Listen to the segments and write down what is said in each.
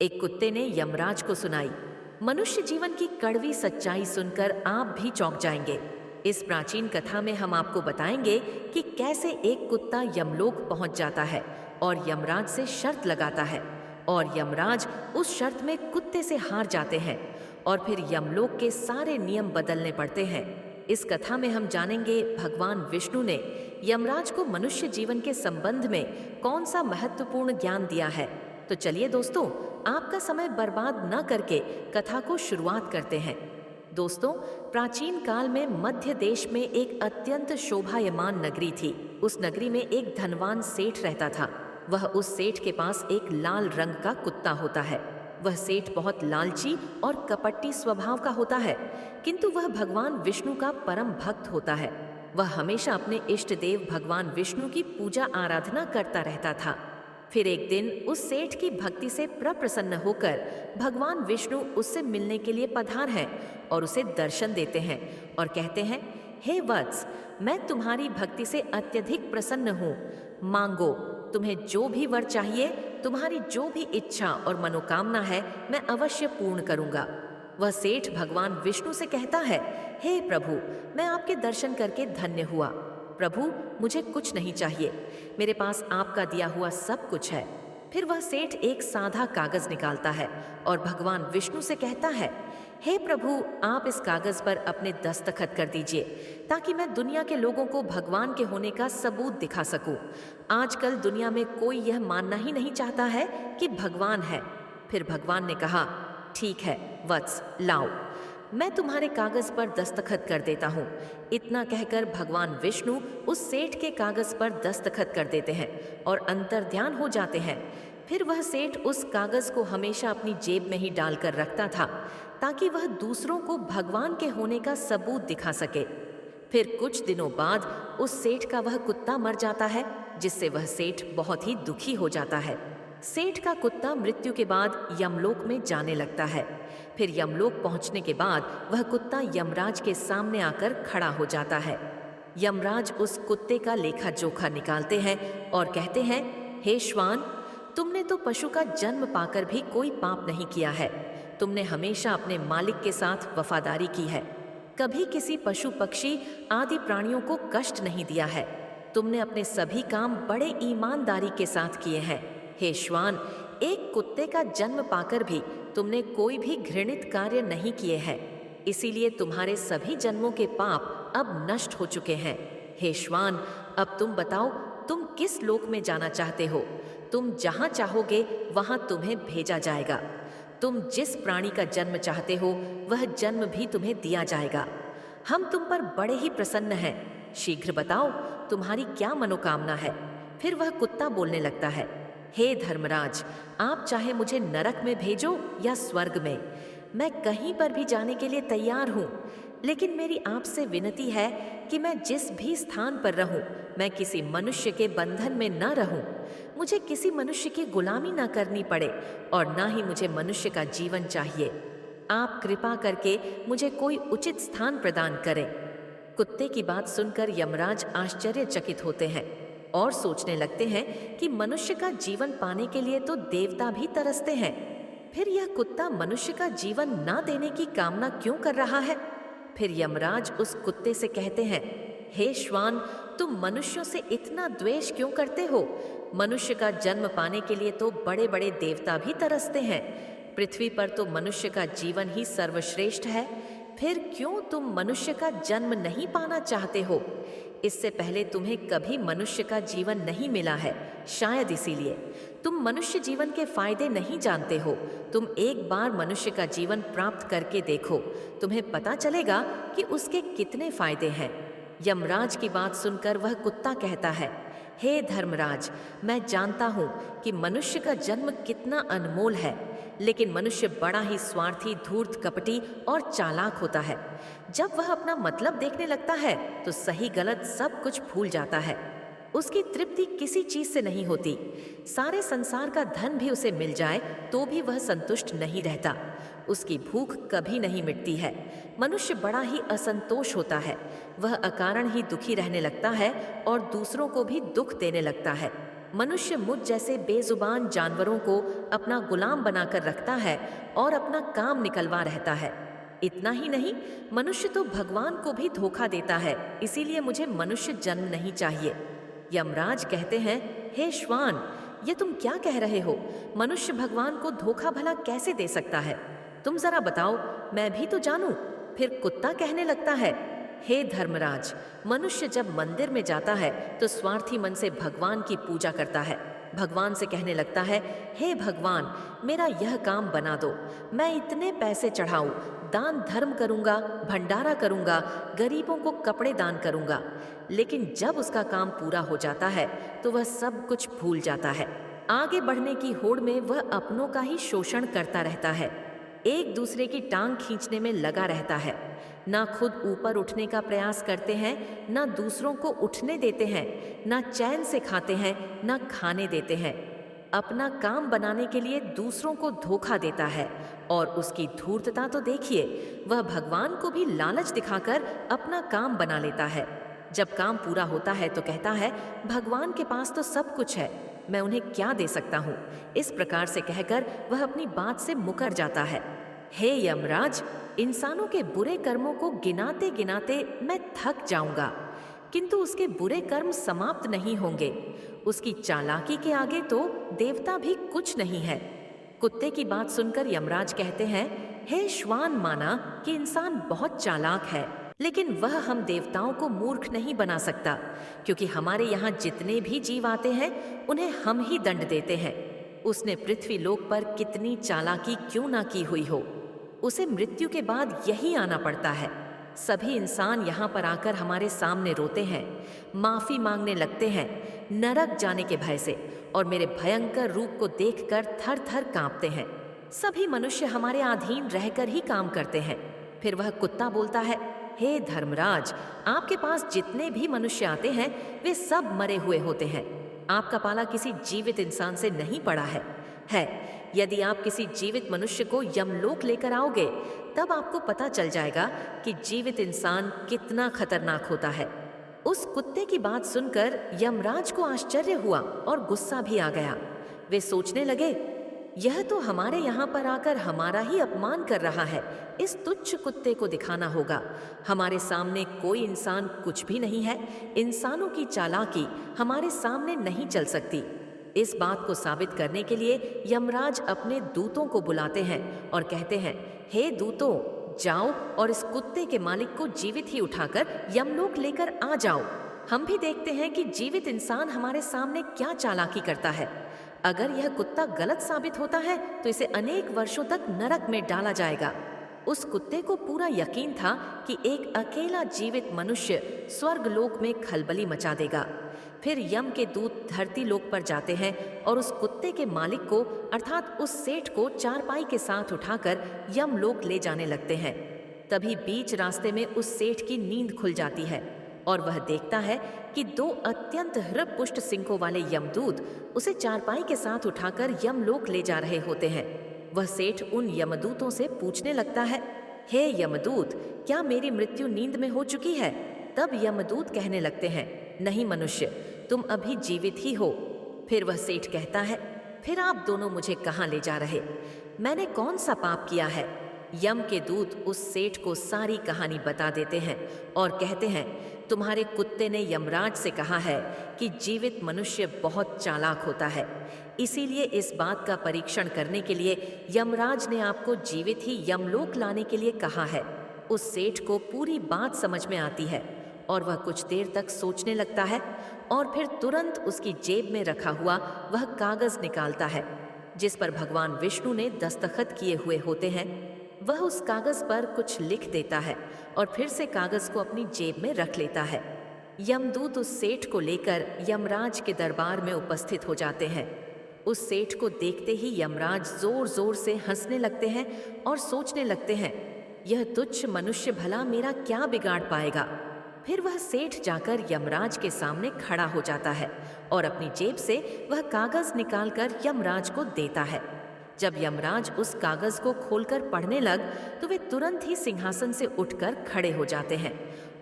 एक कुत्ते ने यमराज को सुनाई। मनुष्य जीवन की कड़वी सच्चाई सुनकर आप भी चौंक जाएंगे। इस प्राचीन कथा में हम आपको बताएंगे कि कैसे एक कुत्ता यमलोक पहुंच जाता है और यमराज से शर्त लगाता है, और यमराज उस शर्त में कुत्ते से हार जाते हैं और फिर यमलोक के सारे नियम बदलने पड़ते हैं। इस कथा में हम जानेंगे भगवान विष्णु ने यमराज को मनुष्य जीवन के संबंध में कौन सा महत्वपूर्ण ज्ञान दिया है। तो चलिए दोस्तों, आपका समय बर्बाद न करके कथा को शुरुआत करते हैं। दोस्तों, प्राचीन काल में मध्य देश में एक अत्यंत शोभायमान नगरी थी। उस नगरी में एक धनवान सेठ रहता था। वह उस सेठ के पास एक लाल रंग का कुत्ता होता है। वह सेठ बहुत लालची और कपटी स्वभाव का होता है, किंतु वह भगवान विष्णु का परम भक्त होता है। वह हमेशा अपने इष्ट देव भगवान विष्णु की पूजा आराधना करता रहता था। फिर एक दिन उस सेठ की भक्ति से प्रसन्न होकर भगवान विष्णु उससे मिलने के लिए पधार हैं और उसे दर्शन देते हैं और कहते हैं, हे वत्स, मैं तुम्हारी भक्ति से अत्यधिक प्रसन्न हूँ। मांगो, तुम्हें जो भी वर चाहिए, तुम्हारी जो भी इच्छा और मनोकामना है, मैं अवश्य पूर्ण करूँगा। वह सेठ भगवान विष्णु से कहता है, हे प्रभु, मैं आपके दर्शन करके धन्य हुआ। प्रभु, मुझे कुछ नहीं चाहिए, मेरे पास आपका दिया हुआ सब कुछ है। फिर वह सेठ एक सादा कागज निकालता है और भगवान विष्णु से कहता है, हे प्रभु, आप इस कागज पर अपने दस्तखत कर दीजिए ताकि मैं दुनिया के लोगों को भगवान के होने का सबूत दिखा सकूं। आजकल दुनिया में कोई यह मानना ही नहीं चाहता है कि भगवान है। फिर भगवान ने कहा, ठीक है वत्स, लाओ, मैं तुम्हारे कागज पर दस्तखत कर देता हूँ। इतना कहकर भगवान विष्णु उस सेठ के कागज पर दस्तखत कर देते हैं और अंतर्ध्यान हो जाते हैं। फिर वह सेठ उस कागज को हमेशा अपनी जेब में ही डालकर रखता था ताकि वह दूसरों को भगवान के होने का सबूत दिखा सके। फिर कुछ दिनों बाद उस सेठ का वह कुत्ता मर जाता है, जिससे वह सेठ बहुत ही दुखी हो जाता है। सेठ का कुत्ता मृत्यु के बाद यमलोक में जाने लगता है। फिर यमलोक पहुंचने के बाद वह कुत्ता यमराज के सामने आकर खड़ा हो जाता है। यमराज उस कुत्ते का लेखा जोखा निकालते हैं और कहते हैं, हे श्वान, तुमने तो पशु का जन्म पाकर भी कोई पाप नहीं किया है। तुमने हमेशा अपने मालिक के साथ वफादारी की है, कभी किसी पशु पक्षी आदि प्राणियों को कष्ट नहीं दिया है। तुमने अपने सभी काम बड़े ईमानदारी के साथ किए हैं। हे श्वान, एक कुत्ते का जन्म पाकर भी तुमने कोई भी घृणित कार्य नहीं किए हैं, इसीलिए तुम्हारे सभी जन्मों के पाप अब नष्ट हो चुके हैं। हे श्वान, अब तुम बताओ, तुम किस लोक में जाना चाहते हो? तुम जहां चाहोगे वहां तुम्हें भेजा जाएगा। तुम जिस प्राणी का जन्म चाहते हो वह जन्म भी तुम्हें दिया जाएगा। हम तुम पर बड़े ही प्रसन्न हैं। शीघ्र बताओ, तुम्हारी क्या मनोकामना है? फिर वह कुत्ता बोलने लगता है, हे धर्मराज, आप चाहे मुझे नरक में भेजो या स्वर्ग में, मैं कहीं पर भी जाने के लिए तैयार हूँ। लेकिन मेरी आपसे विनती है कि मैं जिस भी स्थान पर रहूं, मैं किसी मनुष्य के बंधन में न रहूं। मुझे किसी मनुष्य की गुलामी न करनी पड़े और न ही मुझे मनुष्य का जीवन चाहिए। आप कृपा करके मुझे कोई उचित स्थान प्रदान करें। कुत्ते की बात सुनकर यमराज आश्चर्यचकित होते हैं और सोचने लगते हैं कि मनुष्य का जीवन पाने के लिए तो देवता भी तरसते हैं, फिर यह कुत्ता मनुष्य का जीवन ना देने की कामना क्यों कर रहा है? फिर यमराज उस कुत्ते से कहते हैं, हे श्वान, तुम मनुष्यों से इतना द्वेष क्यों करते हो? मनुष्य का जन्म पाने के लिए तो बड़े बड़े देवता भी तरसते हैं। पृथ्वी पर तो मनुष्य का जीवन ही सर्वश्रेष्ठ है, फिर क्यों तुम मनुष्य का जन्म नहीं पाना चाहते हो? इससे पहले तुम्हें कभी मनुष्य का जीवन नहीं मिला है, शायद इसीलिए तुम मनुष्य जीवन के फायदे नहीं जानते हो। तुम एक बार मनुष्य का जीवन प्राप्त करके देखो, तुम्हें पता चलेगा कि उसके कितने फायदे हैं। यमराज की बात सुनकर वह कुत्ता कहता है, हे धर्मराज, मैं जानता हूँ कि मनुष्य का जन्म कितना अनमोल है, लेकिन मनुष्य बड़ा ही स्वार्थी, धूर्त, कपटी और चालाक होता है। जब वह अपना मतलब देखने लगता है तो सही गलत सब कुछ भूल जाता है। उसकी तृप्ति किसी चीज से नहीं होती। सारे संसार का धन भी उसे मिल जाए तो भी वह संतुष्ट नहीं रहता। उसकी भूख कभी नहीं मिटती है। मनुष्य बड़ा ही असंतोष होता है। वह अकारण ही दुखी रहने लगता है और दूसरों को भी दुख देने लगता है। मनुष्य मुझ जैसे बेजुबान जानवरों को अपना गुलाम बनाकर रखता है और अपना काम निकलवा रहता है। इतना ही नहीं, मनुष्य तो भगवान को भी धोखा देता है, इसीलिए मुझे मनुष्य जन्म नहीं चाहिए। यमराज कहते हैं, हे श्वान, ये तुम क्या कह रहे हो? मनुष्य भगवान को धोखा भला कैसे दे सकता है? तुम जरा बताओ, मैं भी तो जानूं। फिर कुत्ता कहने लगता है, हे धर्मराज, मनुष्य जब मंदिर में जाता है तो स्वार्थी मन से भगवान की पूजा करता है। भगवान से कहने लगता है, हे भगवान, मेरा यह काम बना दो, मैं इतने पैसे चढ़ाऊं, दान धर्म करूंगा, भंडारा करूंगा, गरीबों को कपड़े दान करूंगा। लेकिन जब उसका काम पूरा हो जाता है तो वह सब कुछ भूल जाता है। आगे बढ़ने की होड़ में वह अपनों का ही शोषण करता रहता है, एक दूसरे की टांग खींचने में लगा रहता है। ना खुद ऊपर उठने का प्रयास करते हैं, ना दूसरों को उठने देते हैं, ना चैन से खाते हैं, ना खाने देते हैं। अपना काम बनाने के लिए दूसरों को धोखा देता है। और उसकी धूर्तता तो देखिए, वह भगवान को भी लालच दिखाकर अपना काम बना लेता है। जब काम पूरा होता है तो कहता है, भगवान के पास तो सब कुछ है, मैं उन्हें क्या दे सकता हूँ। इस प्रकार से कहकर वह अपनी बात से मुकर जाता है। हे यमराज, इंसानों के बुरे कर्मों को गिनाते गिनाते मैं थक जाऊंगा, किंतु उसके बुरे कर्म समाप्त नहीं होंगे। उसकी चालाकी के आगे तो देवता भी कुछ नहीं है। कुत्ते की बात सुनकर यमराज कहते हैं, हे श्वान, माना कि इंसान बहुत चालाक है, लेकिन वह हम देवताओं को मूर्ख नहीं बना सकता, क्योंकि हमारे यहाँ जितने भी जीव आते हैं उन्हें हम ही दंड देते हैं। उसने पृथ्वी लोक पर कितनी चालाकी क्यों ना की हुई हो, उसे मृत्यु के बाद यही आना पड़ता है। सभी इंसान यहाँ पर आकर हमारे सामने रोते हैं, माफी मांगने लगते हैं, नरक जाने के भय से, और मेरे भयंकर रूप को देखकर थर थर कांपते हैं। सभी मनुष्य हमारे अधीन रहकर ही काम करते हैं। फिर वह कुत्ता बोलता है, हे धर्मराज, आपके पास जितने भी मनुष्य आते हैं वे सब मरे हुए होते हैं। आपका पाला किसी जीवित इंसान से नहीं पड़ा है। यदि आप किसी जीवित मनुष्य को यमलोक लेकर आओगे, तब आपको पता चल जाएगा कि जीवित इंसान कितना खतरनाक होता है। उस कुत्ते की बात सुनकर यमराज को आश्चर्य हुआ और गुस्सा भी आ गया। वे सोचने लगे, यह तो हमारे यहाँ पर आकर हमारा ही अपमान कर रहा है। इस तुच्छ कुत्ते को दिखाना होगा, हमारे सामने कोई इंसान कुछ भी नहीं है। इंसानों की चालाकी हमारे सामने नहीं चल सकती। इस बात को साबित करने के लिए यमराज अपने दूतों को बुलाते हैं और कहते हैं, हे दूतों, जाओ और इस कुत्ते के मालिक को जीवित ही उठाकर यमलोक लेकर आ जाओ। हम भी देखते हैं कि जीवित इंसान हमारे सामने क्या चालाकी करता है। अगर यह कुत्ता गलत साबित होता है तो इसे अनेक वर्षों तक नरक में डाला जाएगा। उस कुत्ते को पूरा यकीन था कि एक अकेला जीवित मनुष्य स्वर्गलोक में खलबली मचा देगा। फिर यम के दूत धरती लोक पर जाते हैं और उस कुत्ते के मालिक को, अर्थात उस सेठ को, चारपाई के साथ उठाकर यमलोक ले जाने लगते हैं। तभी बीच रास्ते में उस सेठ की नींद खुल जाती है और वह देखता है कि दो अत्यंत हृष्ट सिंगों वाले यमदूत उसे चारपाई के साथ उठाकर यमलोक ले जा रहे होते हैं। वह सेठ उन यमदूतों से पूछने लगता है, हे यमदूत, क्या मेरी मृत्यु नींद में हो चुकी है? तब यमदूत कहने लगते हैं, नहीं मनुष्य, तुम अभी जीवित ही हो। फिर वह सेठ कहता है, फिर आप दोनों मुझे कहाँ ले जा रहे? मैंने कौन सा पाप किया है? यम के दूत उस सेठ को सारी कहानी बता देते हैं और कहते हैं, तुम्हारे कुत्ते ने यमराज से कहा है कि जीवित मनुष्य बहुत चालाक होता है, इसीलिए इस बात का परीक्षण करने के लिए यमराज ने आपको जीवित ही यमलोक लाने के लिए कहा है। उस सेठ को पूरी बात समझ में आती है और वह कुछ देर तक सोचने लगता है और फिर तुरंत उसकी जेब में रखा हुआ वह कागज निकालता है जिस पर भगवान विष्णु ने दस्तखत किए हुए होते हैं। वह उस कागज पर कुछ लिख देता है और फिर से कागज को अपनी जेब में रख लेता है। यमदूत उस सेठ को लेकर यमराज के दरबार में उपस्थित हो जाते हैं। उस सेठ को देखते ही यमराज जोर जोर से हंसने लगते हैं और सोचने लगते हैं, यह तुच्छ मनुष्य भला मेरा क्या बिगाड़ पाएगा। फिर वह सेठ जाकर यमराज के सामने खड़ा हो जाता है और अपनी जेब से वह कागज निकालकर यमराज को देता है। जब यमराज उस कागज को खोलकर पढ़ने लग तो वे तुरंत ही सिंहासन से उठकर खड़े हो जाते हैं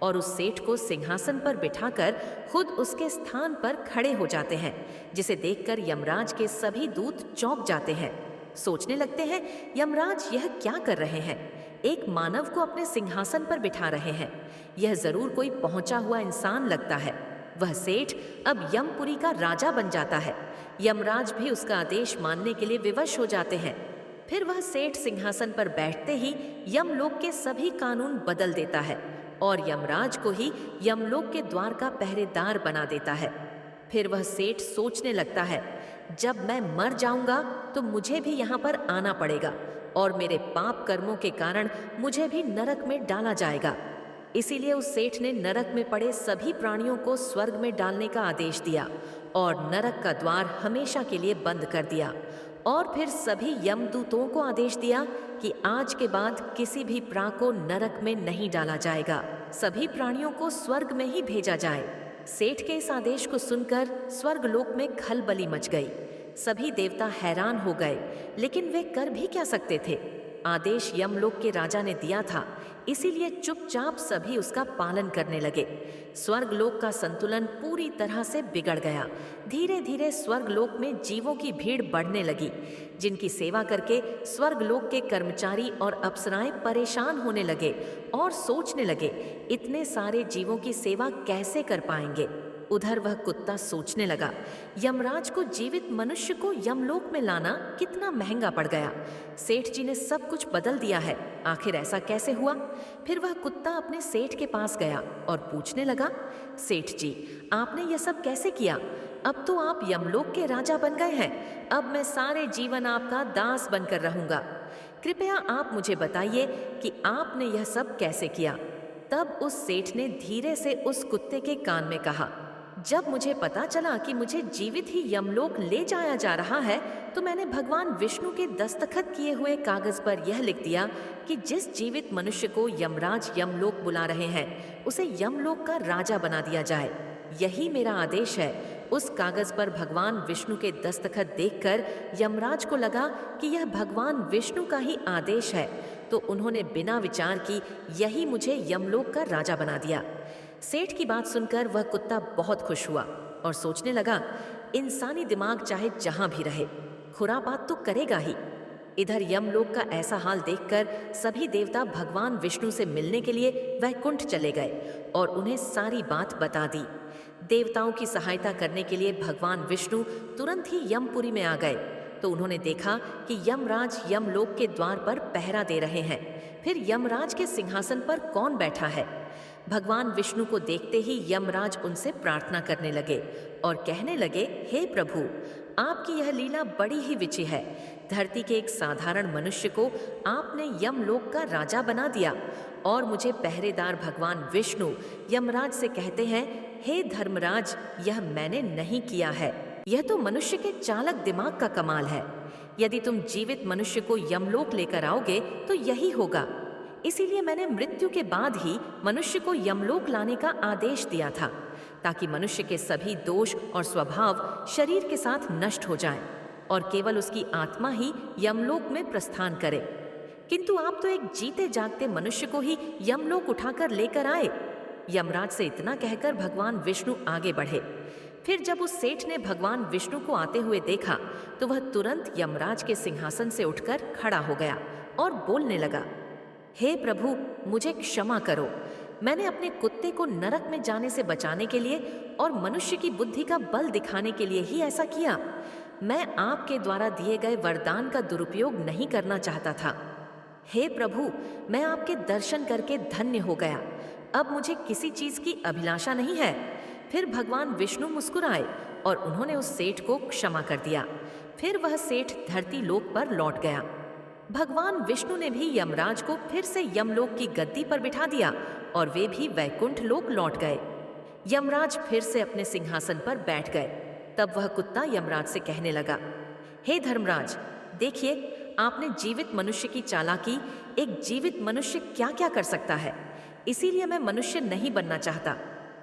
और उस सेठ को सिंहासन पर बिठाकर खुद उसके स्थान पर खड़े हो जाते हैं, जिसे देखकर यमराज के सभी दूत चौंक जाते हैं। सोचने लगते हैं, यमराज यह क्या कर रहे हैं? एक मानव को अपने सिंहासन पर बिठा रहे हैं। यह जरूर कोई पहुंचा हुआ इंसान लगता है। वह सेठ अब यमपुरी का राजा बन जाता है। यमराज भी उसका आदेश मानने के लिए विवश हो जाते हैं। फिर वह सेठ सिंहासन पर बैठते ही यमलोक के सभी कानून बदल देता है और यमराज को ही यमलोक के द्वार का पहरेदार बना देता है। फिर वह सेठ सोचने लगता है, जब मैं मर जाऊंगा तो मुझे भी यहाँ पर आना पड़ेगा और मेरे पाप कर्मों के कारण मुझे भी नरक में डाला जाएगा। इसीलिए उस सेठ ने नरक में पड़े सभी प्राणियों को स्वर्ग में डालने का आदेश दिया और नरक का द्वार हमेशा के लिए बंद कर दिया। और फिर सभी यमदूतों को आदेश दिया कि आज के बाद किसी भी प्राण को नरक में नहीं डाला जाएगा, सभी प्राणियों को स्वर्ग में ही भेजा जाए। सेठ के इस आदेश को सुनकर स्वर्गलोक में खलबली मच गई। सभी देवता हैरान हो गए, लेकिन वे कर भी क्या सकते थे? आदेश यमलोक के राजा ने दिया था, इसीलिए चुपचाप सभी उसका पालन करने लगे। स्वर्गलोक का संतुलन पूरी तरह से बिगड़ गया। धीरे धीरे स्वर्गलोक में जीवों की भीड़ बढ़ने लगी, जिनकी सेवा करके स्वर्गलोक के कर्मचारी और अप्सराएं परेशान होने लगे और सोचने लगे, इतने सारे जीवों की सेवा कैसे कर पाएंगे। उधर वह कुत्ता सोचने लगा, यमराज को जीवित मनुष्य को यमलोक में लाना कितना महंगा पड़ गया। सेठ जी ने सब कुछ बदल दिया है, आखिर ऐसा कैसे हुआ? फिर वह कुत्ता अपने सेठ के पास गया और पूछने लगा, सेठ जी, आपने यह सब कैसे किया? अब तो आप यमलोक के राजा बन गए हैं। अब मैं सारे जीवन आपका दास बनकर रहूंगा। कृपया आप मुझे बताइए कि आपने यह सब कैसे किया। तब उस सेठ ने धीरे से उस कुत्ते के कान में कहा, जब मुझे पता चला कि मुझे जीवित ही यमलोक ले जाया जा रहा है, तो मैंने भगवान विष्णु के दस्तखत किए हुए कागज पर यह लिख दिया कि जिस जीवित मनुष्य को यमराज यमलोक बुला रहे हैं, उसे यमलोक का राजा बना दिया जाए। यही मेरा आदेश है। उस कागज पर भगवान विष्णु के दस्तखत देखकर यमराज को लगा कि यह भगवान विष्णु का ही आदेश है, तो उन्होंने बिना विचार की यही मुझे यमलोक का राजा बना दिया। सेठ की बात सुनकर वह कुत्ता बहुत खुश हुआ और सोचने लगा, इंसानी दिमाग चाहे जहां भी रहे, खुरापात तो करेगा ही। इधर यमलोक का ऐसा हाल देखकर सभी देवता भगवान विष्णु से मिलने के लिए वैकुंठ चले गए और उन्हें सारी बात बता दी। देवताओं की सहायता करने के लिए भगवान विष्णु तुरंत ही यमपुरी में आ गए, तो उन्होंने देखा कि यमराज यमलोक के द्वार पर पहरा दे रहे हैं। फिर यमराज के सिंहासन पर कौन बैठा है? भगवान विष्णु को देखते ही यमराज उनसे प्रार्थना करने लगे और कहने लगे, हे प्रभु, आपकी यह लीला बड़ी ही विचित्र है। धरती के एक साधारण मनुष्य को आपने यमलोक का राजा बना दिया और मुझे पहरेदार भगवान विष्णु यमराज से कहते हैं, हे धर्मराज, यह मैंने नहीं किया है। यह तो मनुष्य के चालक दिमाग का कमाल है। यदि तुम जीवित मनुष्य को यमलोक लेकर आओगे तो यही होगा। इसीलिए मैंने मृत्यु के बाद ही मनुष्य को यमलोक लाने का आदेश दिया था, ताकि मनुष्य के सभी दोष और स्वभाव शरीर के साथ नष्ट हो जाएं और केवल उसकी आत्मा ही यमलोक में प्रस्थान करे। किंतु आप तो एक जीते जागते मनुष्य को ही यमलोक उठाकर लेकर आए। यमराज से इतना कहकर भगवान विष्णु आगे बढ़े। फिर जब उस सेठ ने भगवान विष्णु को आते हुए देखा, तो वह तुरंत यमराज के सिंहासन से उठकर खड़ा हो गया और बोलने लगा, हे प्रभु, मुझे क्षमा करो। मैंने अपने कुत्ते को नरक में जाने से बचाने के लिए और मनुष्य की बुद्धि का बल दिखाने के लिए ही ऐसा किया। मैं आपके द्वारा दिए गए वरदान का दुरुपयोग नहीं करना चाहता था। हे प्रभु, मैं आपके दर्शन करके धन्य हो गया। अब मुझे किसी चीज की अभिलाषा नहीं है। फिर भगवान विष्णु मुस्कुराए और उन्होंने उस सेठ को क्षमा कर दिया। फिर वह सेठ धरती लोक पर लौट गया। भगवान विष्णु ने भी यमराज को फिर से यमलोक की गद्दी पर बिठा दिया और वे भी वैकुंठ लोक लौट गए। यमराज फिर से अपने सिंहासन पर बैठ गए। तब वह कुत्ता यमराज से कहने लगा, हे धर्मराज, देखिए, आपने जीवित मनुष्य की चालाकी, एक जीवित मनुष्य क्या क्या कर सकता है। इसीलिए मैं मनुष्य नहीं बनना चाहता।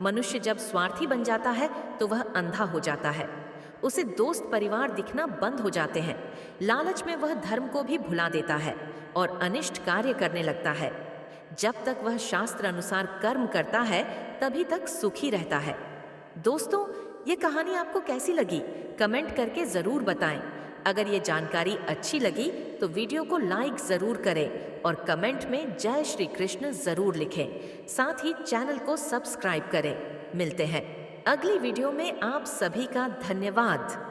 मनुष्य जब स्वार्थी बन जाता है तो वह अंधा हो जाता है। उसे दोस्त परिवार दिखना बंद हो जाते हैं। लालच में वह धर्म को भी भुला देता है और अनिष्ट कार्य करने लगता है। जब तक वह शास्त्र अनुसार कर्म करता है तभी तक सुखी रहता है। दोस्तों, ये कहानी आपको कैसी लगी? कमेंट करके ज़रूर बताएं। अगर ये जानकारी अच्छी लगी तो वीडियो को लाइक ज़रूर करें और कमेंट में जय श्री कृष्ण ज़रूर लिखें। साथ ही चैनल को सब्सक्राइब करें। मिलते हैं अगली वीडियो में। आप सभी का धन्यवाद।